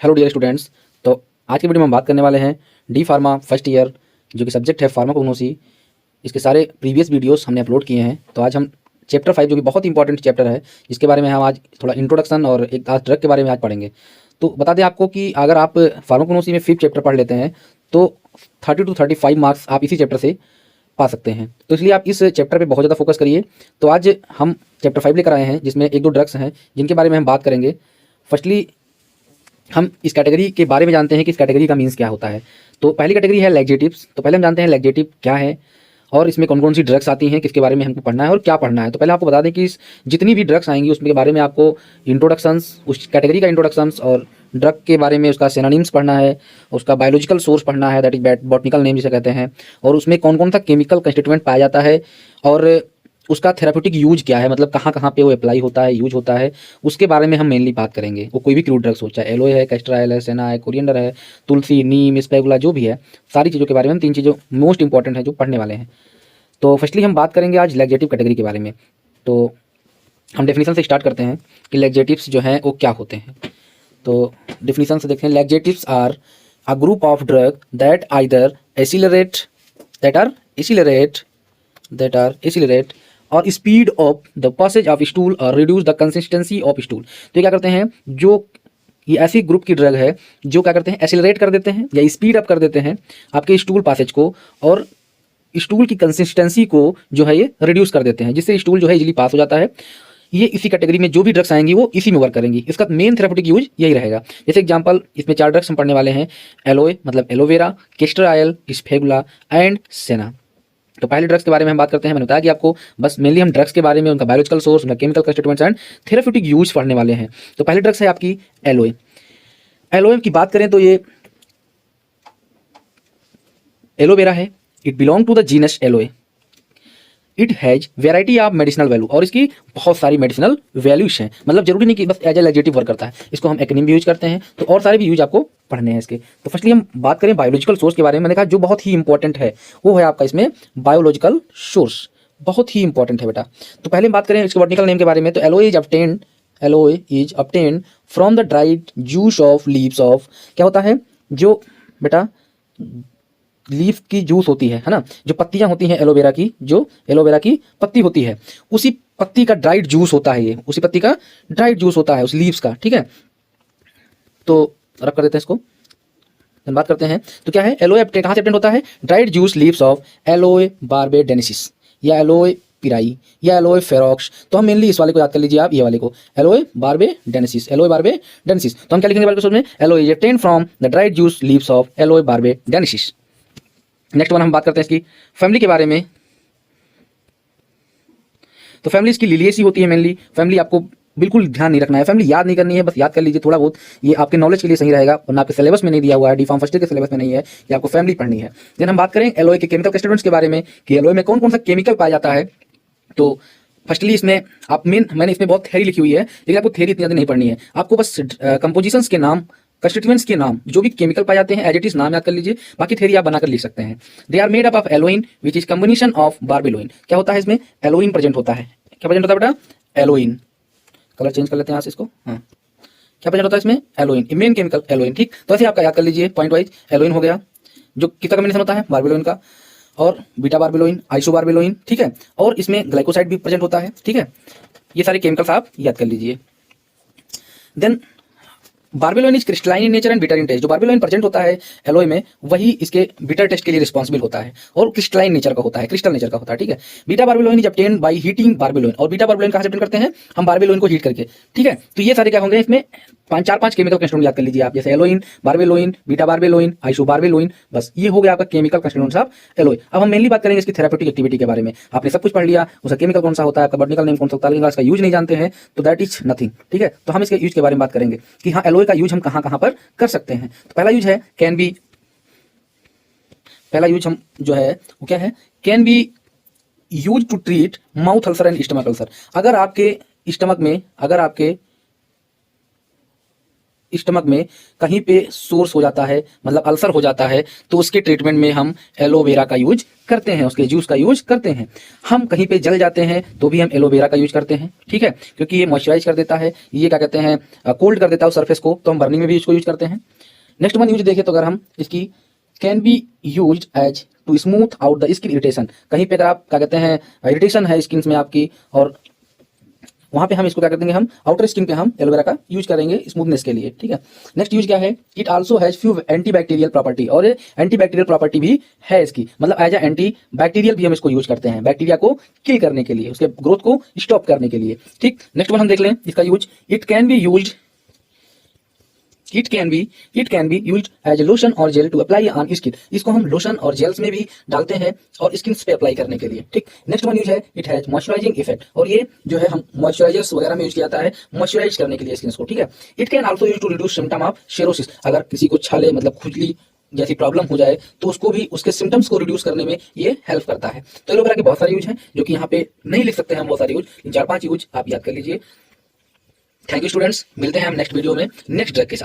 Hello dear students. तो आज की वीडियो में हम बात करने वाले हैं डी फार्मा फर्स्ट ईयर जो कि सब्जेक्ट है फार्माकोग्नोसी। इसके सारे प्रीवियस वीडियोस हमने अपलोड किए हैं। तो आज हम चैप्टर 5 जो कि बहुत इंपॉर्टेंट चैप्टर है, जिसके बारे में हम आज थोड़ा इंट्रोडक्शन और एक आज ड्रग के बारे में आज पढ़ेंगे। तो बता दें आपको कि अगर आप फार्माकोग्नोसी में 5th चैप्टर पढ़ लेते हैं तो 30 to 35 मार्क्स आप इसी चैप्टर से पा सकते हैं। तो इसलिए आप इस चैप्टर पे बहुत ज़्यादा फोकस करिए। तो आज हम चैप्टर 5 लेकर आए हैं, जिसमें एक दो ड्रग्स हैं जिनके बारे में हम बात करेंगे। फर्स्टली हम इस कैटेगरी के बारे में जानते हैं कि इस कैटेगरी का मीन्स क्या होता है। तो पहली कैटेगरी है लैक्जेटिव्स। तो पहले हम जानते हैं लैक्जेटिव क्या है और इसमें कौन कौन सी ड्रग्स आती हैं, किसके बारे में हमको पढ़ना है और क्या पढ़ना है। तो पहले आपको बता दें कि जितनी भी ड्रग्स आएंगी उसके बारे में आपको इंट्रोडक्शंस, उस कैटेगरी का इंट्रोडक्शंस और ड्रग के बारे में उसका सिनोनिम्स पढ़ना है, उसका बायोलॉजिकल सोर्स पढ़ना है, दैट इज बॉटनिकल नेम जिसे कहते हैं, और उसमें कौन कौन सा केमिकल कंस्टिट्यूएंट पाया जाता है और उसका थेराप्यूटिक यूज क्या है, मतलब कहाँ कहाँ पे वो अप्लाई होता है, यूज होता है, उसके बारे में हम मेनली बात करेंगे। वो कोई भी क्रूड ड्रग्स हो, चाहे एलोए है, कैस्टर ऑयल है, सेना है, कोरिएंडर है, तुलसी, नीम, स्पैगुला, जो भी है, सारी चीज़ों के बारे में हम 3 चीज़ों मोस्ट इंपॉर्टेंट है जो पढ़ने वाले हैं। तो फर्स्टली हम बात करेंगे आज लैक्जेटिव कैटेगरी के बारे में। तो हम डेफिनेशन से स्टार्ट करते हैं कि लैक्जेटिव्स जो हैं वो क्या होते हैं। तो डेफिनेशन से देखते हैं, laxatives are a group of drug that either accelerate that are accelerate और speed of the passage of stool और reduce the consistency of stool. तो ये क्या करते हैं, जो ये ऐसी ग्रुप की ड्रग है जो क्या करते हैं, एसिलरेट कर देते हैं या स्पीड अप कर देते हैं आपके स्टूल पासेज को, और स्टूल की कंसिस्टेंसी को जो है ये रिड्यूस कर देते हैं, जिससे स्टूल जो है इजीली पास हो जाता है। ये इसी कैटेगरी में जो भी ड्रग्स आएंगी वो इसी में वर्क करेंगी। इसका मेन थेराप्यूटिक यूज यही रहेगा। जैसे एग्जांपल, इसमें 4 ड्रग्स हम पढ़ने वाले हैं, एलोए मतलब एलोवेरा, कैस्टर ऑयल, स्फेगुला एंड सेना। तो पहले ड्रग्स के बारे में हम बात करते हैं। मैंने बताया कि आपको बस मेनली हम ड्रग्स के बारे में, उनका बायोलॉजिकल सोर्स, उनका chemical constituents and therapeutic use पढ़ने वाले हैं। तो पहले ड्रग्स है आपकी एलोए। एलोए की बात करें तो ये एलोवेरा है। It belong to the genus Aloe. It has variety of medicinal value, और इसकी बहुत सारी मेडिसिनल वैल्यूज हैं। मतलब जरूरी नहीं कि बस एज ए लैक्जेटिव वर्क करता है, इसको हम एक्रोनिम भी यूज करते हैं। तो और सारे भी यूज आपको पढ़ने हैं इसके। तो फर्स्टली हम बात करें बायोलॉजिकल सोर्स के बारे में। मैंने कहा जो बहुत ही इंपॉर्टेंट है वो है आपका इसमें बायोलॉजिकल सोर्स, बहुत ही इंपॉर्टेंट है बेटा। तो पहले हम बात करें इसके बॉटनिकल नेम के बारे में। तो alloy is obtained from the dried juice of leaves of. क्या होता है, जो बेटा लीफ की जूस होती है ना, जो पत्तियां होती हैं एलोवेरा की, जो एलोवेरा की पत्ती होती है, उसी पत्ती का ड्राइड जूस होता है ये, उसी पत्ती का ड्राइड जूस होता है उस लीव्स का, ठीक है। तो रब कर देते हैं इसको, बात करते हैं। तो क्या है, एलोए कहाँ से obtained होता है, dried juice leaves of aloe barbadensis या एलोए पिराई या एलोए फेरोक्स। तो हम मेनली इस वाले को याद कर लीजिए आप, ये वाले को, एलोए बार्बेडेनेसिस, एलोए बार्बेडेनेसिस। तो हम क्या लिखेंगे वाले में, aloe is obtained from the dried juice leaves of aloe barbadensis. Next one हम बात करते हैं इसकी फैमिली के बारे में। तो फैमिली इसकी लिलिएसी होती है मेनली। फैमिली आपको बिल्कुल ध्यान नहीं रखना है, फैमिली याद नहीं करनी है, बस याद कर लीजिए थोड़ा बहुत, ये आपके नॉलेज के लिए सही रहेगा, वरना आपके सिलेबस में नहीं दिया हुआ है, डी फार्म फर्स्ट ईयर के सिलेबस में नहीं है, ये आपको फैमिली पढ़नी है। देन हम बात करें एलोए के केमिकल कंस्टिट्यूएंट्स के बारे में कि एलोए में कौन कौन सा केमिकल पाया जाता है। तो फर्स्टली इसमें आप मैंने इसमें बहुत थ्योरी लिखी हुई है, लेकिन आपको थ्योरी इतनी ज़्यादा नहीं पढ़नी है, आपको बस कंपोजिशंस के नाम, कंस्टिट्यूएंट्स के नाम, जो भी केमिकल पाए जाते हैं एज इट इज नाम याद कर लीजिए, बाकी थ्योरी आप बनाकर लिख सकते हैं। They are made up of aloin which is combination of barbaloin. क्या होता है इसमें, एलोइन प्रेजेंट होता है। क्या प्रेजेंट होता है बेटा, एलोइन। कलर चेंज कर लेते हैं यहाँ से इसको, हाँ। क्या प्रेजेंट होता है इसमें, एलोइन, मेन केमिकल एलोइन, ठीक। तो ऐसे आपका याद कर लीजिए पॉइंट वाइज। एलोइन हो गया, जो किसका कॉम्बिनेशन होता है, बार्बेलोइन का, और बीटा बार्बेलोइन, आइसो बार्बेलोइन, ठीक है। और इसमें ग्लाइकोसाइड भी प्रेजेंट होता है, ठीक है। ये सारे केमिकल्स आप याद कर लीजिए। Then barbaloin is crystalline in nature and bitter in taste. जो बार्बेलोइन प्रेजेंट होता है एलोए में, वही इसके बिटर टेस्ट के लिए रिस्पॉन्सिबल होता है, और क्रिस्टलाइन नेचर का होता है, क्रिस्टल नेचर का होता है, ठीक है। Beta barbaloin is obtained by heating barbaloin. और बीटा बार्बेलोइन कहाँ से obtain करते हैं, हम बार्बेलोइन को हीट करके, ठीक है। तो ये सारे क्या होंगे इसमें, 5 केमिकल कंस्टिट्यूएंट याद कर लीजिए आप, जैसे एलोइन, बार्बेलोइन, बीटा बार्बेलोइन, आइसो बार्बेलोइन, बस ये हो गया आपका केमिकल कंस्टिट्यूएंट्स ऑफ एलोए। अब हम मेनली बात करेंगे इसकी थेराप्यूटिक एक्टिविटी के बारे में। आपने सब कुछ पढ़ लिया, उसका केमिकल कौन सा होता है, आपका बॉटनिकल नेम कौन सा होता है, लेकिन इसका यूज नहीं जानते हैं तो दैट इज नथिंग, ठीक है। तो हम इसके यूज के बारे में बात करेंगे कि हाँ एलोए का यूज हम कहाँ कहाँ पर कर सकते हैं। तो पहला यूज है कैन बी, पहला यूज हम जो है वो क्या है, can be use to treat mouth ulcer and stomach ulcer. अगर आपके स्टमक में, अगर आपके स्टमक में कहीं पे सोर्स हो जाता है, मतलब अल्सर हो जाता है, तो उसके ट्रीटमेंट में हम एलोवेरा का यूज करते हैं, उसके जूस का यूज करते हैं। हम कहीं पे जल जाते हैं तो भी हम एलोवेरा का यूज करते हैं, ठीक है, क्योंकि ये मॉइस्चराइज कर देता है, ये क्या कहते हैं, कोल्ड कर देता है उस सरफेस को, तो हम बर्निंग में भी इसको यूज करते हैं। नेक्स्ट वन यूज देखें तो अगर हम इसकी can be use as to smooth out the skin irritation, कहीं पे अगर आप क्या कहते हैं इरिटेशन है स्किन में आपकी, और वहां पे हम इसको क्या कर देंगे, हम आउटर स्किन पे हम एलोवेरा का यूज करेंगे स्मूथनेस के लिए, ठीक है। नेक्स्ट यूज क्या है, it also has few antibacterial property, और एंटीबैक्टीरियल प्रॉपर्टी भी है इसकी, मतलब एज ए एंटी बैक्टीरियल भी हम इसको यूज करते हैं, बैक्टीरिया को किल करने के लिए, उसके ग्रोथ को स्टॉप करने के लिए, ठीक। नेक्स्ट वन हम देख लें इसका use, it can be use used as lotion और gel to apply on skin, इसको हम लोशन और जेल्स में भी डालते हैं और स्किन पे अप्लाई करने के लिए, ठीक। नेक्स्ट वन यूज है, इट हैज मॉइस्चराइजिंग इफेक्ट, और ये जो है हम मॉइस्चराइजर्स वगैरह में यूज किया जाता है मॉइस्चराइज करने के लिए स्किन को, ठीक है। It can also use to reduce symptom of xerosis, अगर किसी को छाले मतलब खुजली जैसी प्रॉब्लम हो जाए तो उसको भी उसके सिम्टम्स को रिड्यूस करने में ये हेल्प करता है। तो एलोवेरा के बहुत सारे यूज हैं जो कि यहाँ पे नहीं लिख सकते हैं हम बहुत सारे यूज, 4-5 यूज आप याद कर लीजिए। थैंक यू स्टूडेंट्स, मिलते हैं हम नेक्स्ट वीडियो में नेक्स्ट ड्रग के साथ।